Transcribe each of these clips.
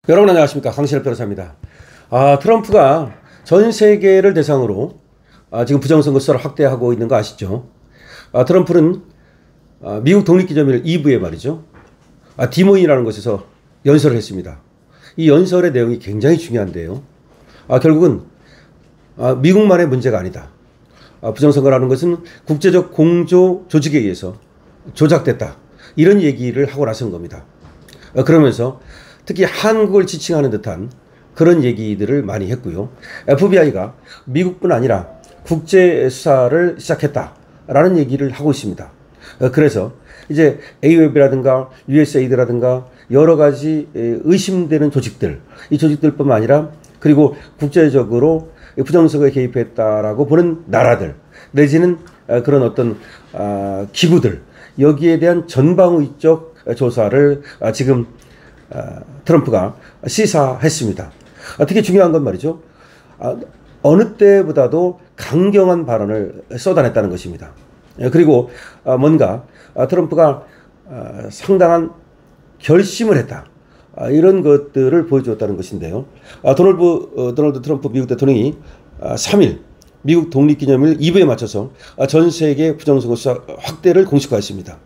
여러분 안녕하십니까, 강신엽 변호사입니다. 트럼프가 전 세계를 대상으로 지금 부정선거 수사를 확대하고 있는 거 아시죠? 트럼프는 미국 독립기념일 이브에 말이죠, 디모인이라는 곳에서 연설을 했습니다. 이 연설의 내용이 굉장히 중요한데요. 결국은 미국만의 문제가 아니다. 부정선거라는 것은 국제적 공조 조직에 의해서 조작됐다, 이런 얘기를 하고 나선 겁니다. 그러면서 특히 한국을 지칭하는 듯한 그런 얘기들을 많이 했고요. FBI가 미국뿐 아니라 국제 수사를 시작했다라는 얘기를 하고 있습니다. 그래서 이제 AOF라든가 USAID라든가 여러 가지 의심되는 조직들, 이 조직들뿐만 아니라 그리고 국제적으로 부정선거에 개입했다라고 보는 나라들 내지는 그런 어떤 기구들, 여기에 대한 전방위적 조사를 지금 트럼프가 시사했습니다. 특히 중요한 건 말이죠, 어느 때보다도 강경한 발언을 쏟아냈다는 것입니다. 그리고 뭔가 트럼프가 상당한 결심을 했다, 이런 것들을 보여주었다는 것인데요. 도널드 트럼프 미국 대통령이 3일 미국 독립기념일 이브에 맞춰서 전 세계 부정선거 수사 확대를 공식화했습니다.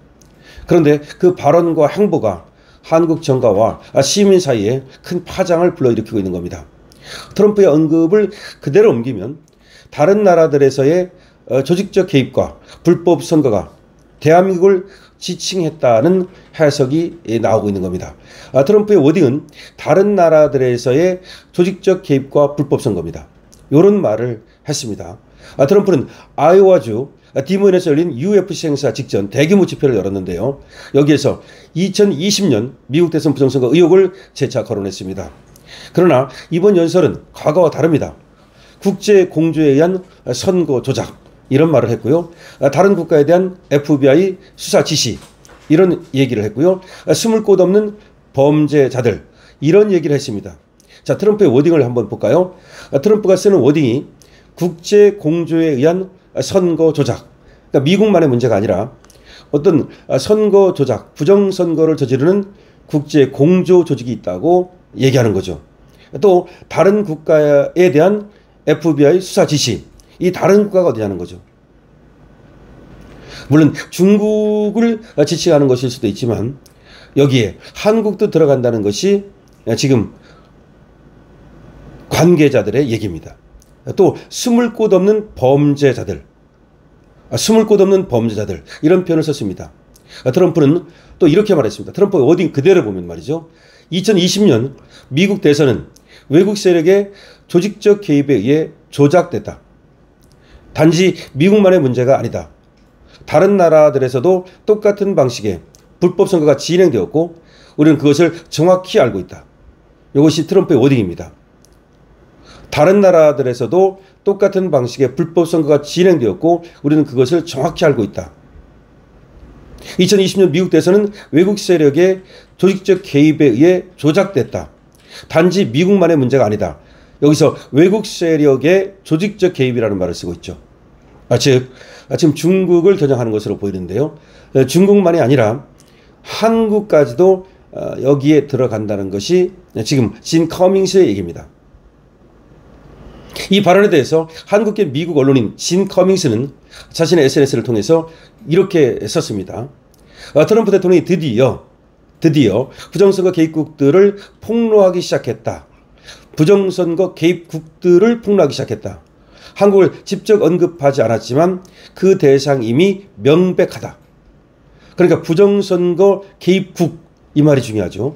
그런데 그 발언과 행보가 한국 정가와 시민 사이에 큰 파장을 불러일으키고 있는 겁니다. 트럼프의 언급을 그대로 옮기면 다른 나라들에서의 조직적 개입과 불법 선거가 대한민국을 지칭했다는 해석이 나오고 있는 겁니다. 트럼프의 워딩은 다른 나라들에서의 조직적 개입과 불법 선거입니다, 이런 말을 했습니다. 트럼프는 아이오와주 디모인에서 열린 UFC 행사 직전 대규모 집회를 열었는데요. 여기에서 2020년 미국 대선 부정선거 의혹을 재차 거론했습니다. 그러나 이번 연설은 과거와 다릅니다. 국제 공조에 의한 선거 조작, 이런 말을 했고요. 다른 국가에 대한 FBI 수사 지시, 이런 얘기를 했고요. 숨을 곳 없는 범죄자들, 이런 얘기를 했습니다. 자, 트럼프의 워딩을 한번 볼까요? 트럼프가 쓰는 워딩이 국제 공조에 의한 선거 조작, 그러니까 미국만의 문제가 아니라 어떤 선거 조작, 부정선거를 저지르는 국제 공조 조직이 있다고 얘기하는 거죠. 또 다른 국가에 대한 FBI 수사 지시, 이 다른 국가가 어디냐는 거죠. 물론 중국을 지칭하는 것일 수도 있지만 여기에 한국도 들어간다는 것이 지금 관계자들의 얘기입니다. 또 숨을 곳 없는 범죄자들, 이런 표현을 썼습니다. 트럼프는 또 이렇게 말했습니다. 트럼프의 워딩 그대로 보면 말이죠, 2020년 미국 대선은 외국 세력의 조직적 개입에 의해 조작됐다. 단지 미국만의 문제가 아니다. 다른 나라들에서도 똑같은 방식의 불법 선거가 진행되었고 우리는 그것을 정확히 알고 있다. 이것이 트럼프의 워딩입니다. 다른 나라들에서도 똑같은 방식의 불법 선거가 진행되었고 우리는 그것을 정확히 알고 있다. 2020년 미국 대선은 외국 세력의 조직적 개입에 의해 조작됐다. 단지 미국만의 문제가 아니다. 여기서 외국 세력의 조직적 개입이라는 말을 쓰고 있죠. 즉 지금 중국을 겨냥하는 것으로 보이는데요. 중국만이 아니라 한국까지도 여기에 들어간다는 것이 지금 진 커밍스의 얘기입니다. 이 발언에 대해서 한국계 미국 언론인 진 커밍스는 자신의 SNS를 통해서 이렇게 썼습니다. 트럼프 대통령이 드디어 부정선거 개입국들을 폭로하기 시작했다. 부정선거 개입국들을 폭로하기 시작했다. 한국을 직접 언급하지 않았지만 그 대상이 이미 명백하다. 그러니까 부정선거 개입국, 이 말이 중요하죠.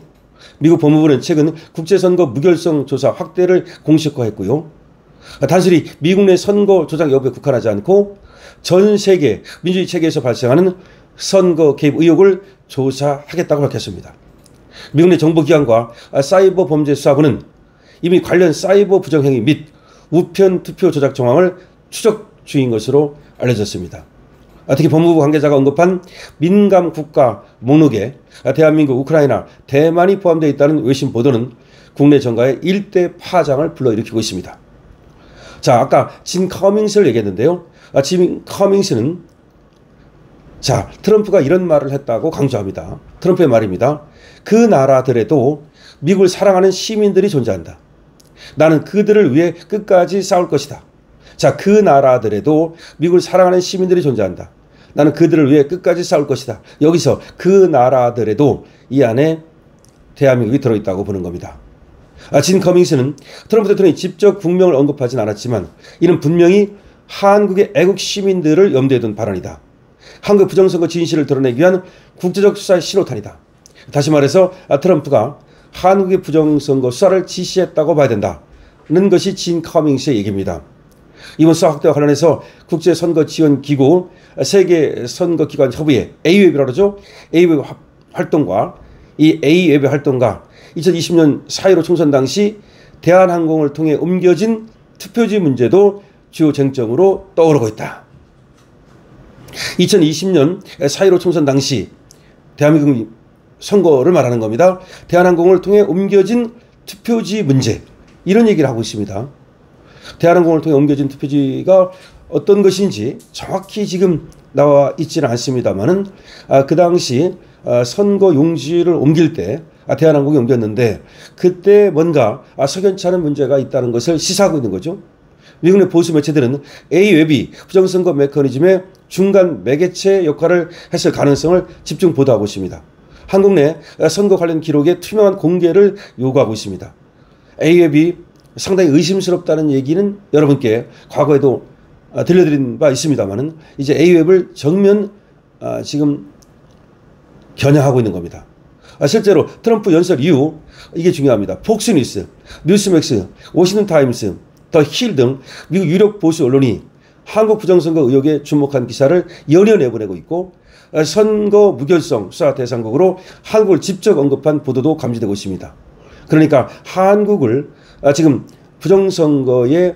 미국 법무부는 최근 국제선거 무결성 조사 확대를 공식화했고요. 단순히 미국 내 선거 조작 여부에 국한하지 않고 전 세계 민주주의 체계에서 발생하는 선거 개입 의혹을 조사하겠다고 밝혔습니다. 미국 내 정보기관과 사이버 범죄 수사부는 이미 관련 사이버 부정행위 및 우편 투표 조작 정황을 추적 중인 것으로 알려졌습니다. 특히 법무부 관계자가 언급한 민감 국가 목록에 대한민국, 우크라이나, 대만이 포함되어 있다는 외신 보도는 국내 정가의 일대 파장을 불러일으키고 있습니다. 자, 아까 진 커밍스를 얘기했는데요. 진 커밍스는 트럼프가 이런 말을 했다고 강조합니다. 트럼프의 말입니다. 그 나라들에도 미국을 사랑하는 시민들이 존재한다. 나는 그들을 위해 끝까지 싸울 것이다. 자, 그 나라들에도 미국을 사랑하는 시민들이 존재한다. 나는 그들을 위해 끝까지 싸울 것이다. 여기서 그 나라들에도 이 안에 대한민국이 들어있다고 보는 겁니다. 진 커밍스는 트럼프 대통령이 직접 국명을 언급하진 않았지만 이는 분명히 한국의 애국 시민들을 염두에 둔 발언이다. 한국 부정선거 진실을 드러내기 위한 국제적 수사의 신호탄이다. 다시 말해서 트럼프가 한국의 부정선거 수사를 지시했다고 봐야 된다는 것이 진 커밍스의 얘기입니다. 이번 수사 확대와 관련해서 국제선거지원기구 세계선거기관협의회 AWEB이라고 그러죠. AWEB 활동과 이 AWEB 활동과 2020년 4.15 총선 당시 대한항공을 통해 옮겨진 투표지 문제도 주요 쟁점으로 떠오르고 있다. 2020년 4.15 총선 당시 대한민국 선거를 말하는 겁니다. 대한항공을 통해 옮겨진 투표지 문제, 이런 얘기를 하고 있습니다. 대한항공을 통해 옮겨진 투표지가 어떤 것인지 정확히 지금 나와 있지는 않습니다만은 그 당시 선거 용지를 옮길 때 대한항공이 옮겼는데 그때 뭔가 석연치 않은 문제가 있다는 것을 시사하고 있는 거죠. 미국 내 보수 매체들은 AWEB이 부정선거 메커니즘의 중간 매개체 역할을 했을 가능성을 집중 보도하고 있습니다. 한국 내 선거 관련 기록의 투명한 공개를 요구하고 있습니다. AWEB이 상당히 의심스럽다는 얘기는 여러분께 과거에도 들려드린 바 있습니다만은 이제 AWEB을 정면 지금 겨냥하고 있는 겁니다. 실제로 트럼프 연설 이후 이게 중요합니다. 폭스뉴스, 뉴스맥스, 워싱턴타임스, 더 힐 등 미국 유력 보수 언론이 한국 부정선거 의혹에 주목한 기사를 연이어 내보내고 있고 선거 무결성 수사 대상국으로 한국을 직접 언급한 보도도 감지되고 있습니다. 그러니까 한국을 지금 부정선거의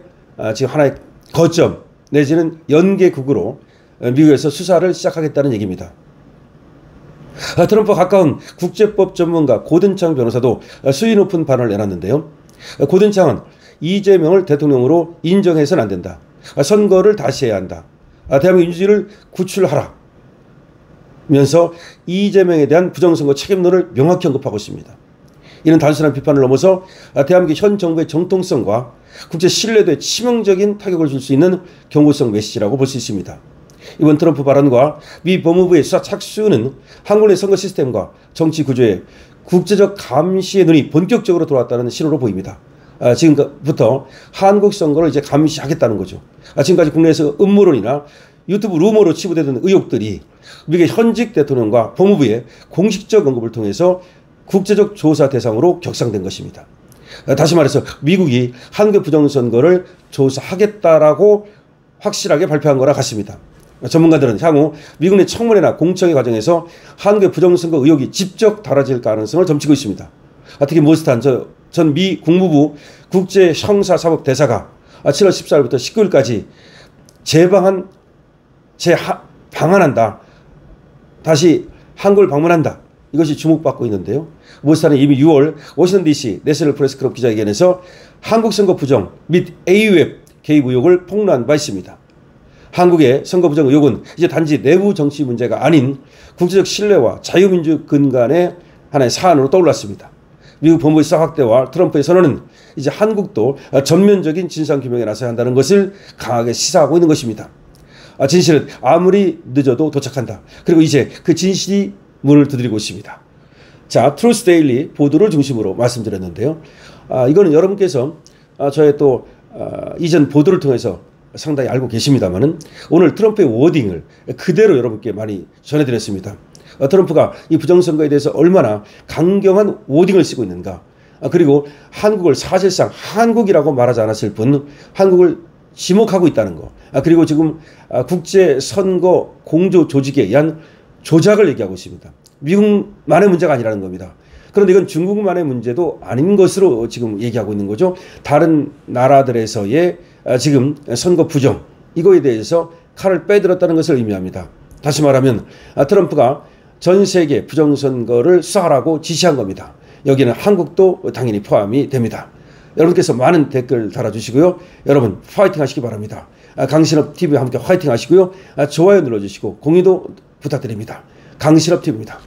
지금 하나의 거점 내지는 연계국으로 미국에서 수사를 시작하겠다는 얘기입니다. 트럼프와 가까운 국제법 전문가 고든창 변호사도 수위 높은 발언을 내놨는데요. 고든창은 이재명을 대통령으로 인정해서는 안 된다. 선거를 다시 해야 한다. 대한민국 민주주의를 구출하라. 면서 이재명에 대한 부정선거 책임론을 명확히 언급하고 있습니다. 이는 단순한 비판을 넘어서 대한민국 현 정부의 정통성과 국제 신뢰도에 치명적인 타격을 줄 수 있는 경고성 메시지라고 볼 수 있습니다. 이번 트럼프 발언과 미 법무부의 수사 착수는 한국 내 선거 시스템과 정치 구조에 국제적 감시의 눈이 본격적으로 들어왔다는 신호로 보입니다. 지금부터 한국 선거를 이제 감시하겠다는 거죠. 지금까지 국내에서 음모론이나 유튜브 루머로 치부되던 의혹들이 미국의 현직 대통령과 법무부의 공식적 언급을 통해서 국제적 조사 대상으로 격상된 것입니다. 다시 말해서 미국이 한국의 부정선거를 조사하겠다라고 확실하게 발표한 거라 같습니다. 전문가들은 향후 미국 내 청문회나 공청회 과정에서 한국의 부정선거 의혹이 직접 다뤄질 가능성을 점치고 있습니다. 특히 모스탄 전 미 국무부 국제형사사법대사가 7월 14일부터 19일까지 방한한다. 다시 한국을 방문한다. 이것이 주목받고 있는데요. 모스탄은 이미 6월 워싱턴 DC 내셔널 프레스클럽 기자회견에서 한국 선거 부정 및 AWEB 개입 의혹을 폭로한 바 있습니다. 한국의 선거 부정 의혹은 이제 단지 내부 정치 문제가 아닌 국제적 신뢰와 자유민주 근간의 하나의 사안으로 떠올랐습니다. 미국 법무부의 수사 확대와 트럼프의 선언은 이제 한국도 전면적인 진상규명에 나서야 한다는 것을 강하게 시사하고 있는 것입니다. 진실은 아무리 늦어도 도착한다. 그리고 이제 그 진실이 문을 두드리고 있습니다. 자, 트루스 데일리 보도를 중심으로 말씀드렸는데요. 이거는 여러분께서 저의 또 이전 보도를 통해서 상당히 알고 계십니다만은 오늘 트럼프의 워딩을 그대로 여러분께 많이 전해드렸습니다. 트럼프가 이 부정선거에 대해서 얼마나 강경한 워딩을 쓰고 있는가. 그리고 한국을 사실상 한국이라고 말하지 않았을 뿐 한국을 지목하고 있다는 거. 그리고 지금 국제선거 공조 조직에 의한 조작을 얘기하고 있습니다. 미국만의 문제가 아니라는 겁니다. 그런데 이건 중국만의 문제도 아닌 것으로 지금 얘기하고 있는 거죠. 다른 나라들에서의 지금 선거 부정, 이거에 대해서 칼을 빼들었다는 것을 의미합니다. 다시 말하면 트럼프가 전 세계 부정선거를 수사하라고 지시한 겁니다. 여기는 한국도 당연히 포함이 됩니다. 여러분께서 많은 댓글 달아주시고요. 여러분 파이팅 하시기 바랍니다. 강신업TV와 함께 파이팅 하시고요. 좋아요 눌러주시고 공유도 부탁드립니다. 강신업TV입니다.